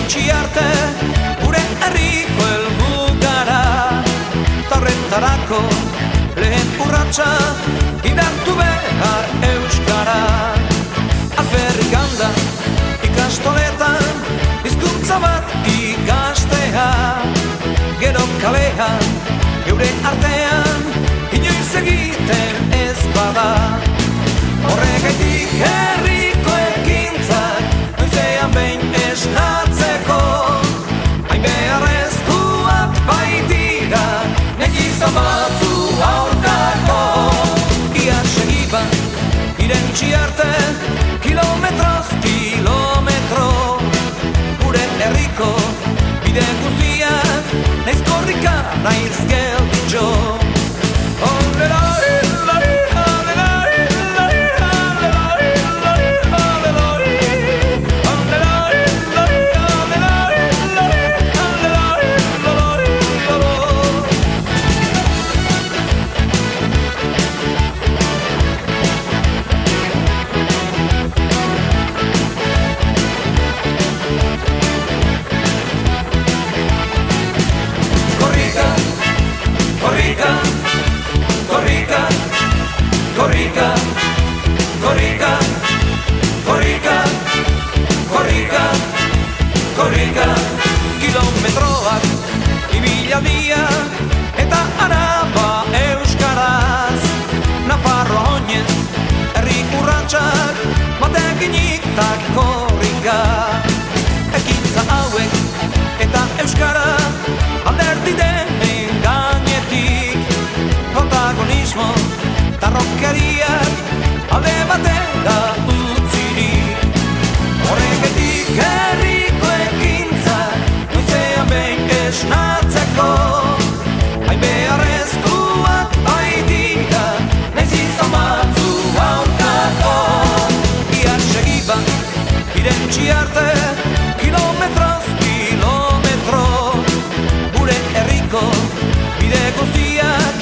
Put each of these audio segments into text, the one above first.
Irentsi arte gure herriko helmugara, horretarako lehen urratsa indartu behar euskara. Alferrik handa ikastoletan hizkuntza bat ikastea, gero kalean geure artean inoiz egiten ez bada. Horregaitik herriko ekintzak noizean behin esnatzeko, hain beharrezkoak baitira negizan batzu aurkako. Ia segiba irentsi arte kilometroz kilometro, gure herriko bide guztiak naiz korrika naiz gelditxo. Korrika, korrika, korrika, korrika, korrika, kilometroak ibilaldia eta araba euskaraz, Nafarroa oinez herri urratsak batekinik ta korrika. Ekintza hauek eta euskara alderdi denen gainetik, protagonismo eta rockeriak alde batera utzirik. Horregatik herriko ekintzak noizean behin esnatzeko, hain beharrezkoak baitira naiz izan batzu aurkako. Ia segiba irentsi arte kilometroz kilometro, gure herriko bide guztiak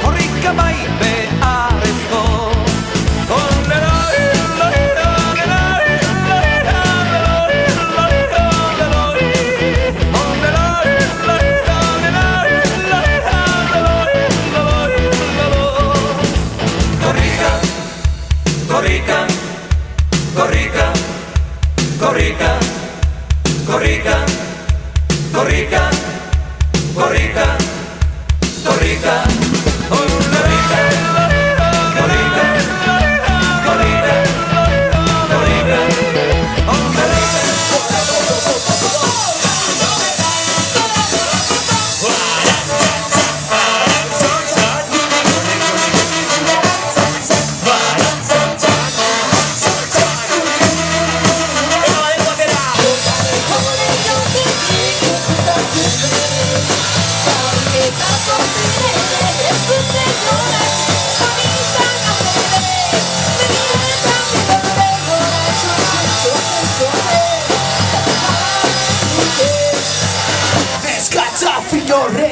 korrika bai beharrezko. Korrika, korrika, korrika, korrika, korrika, korrika, korrika, Your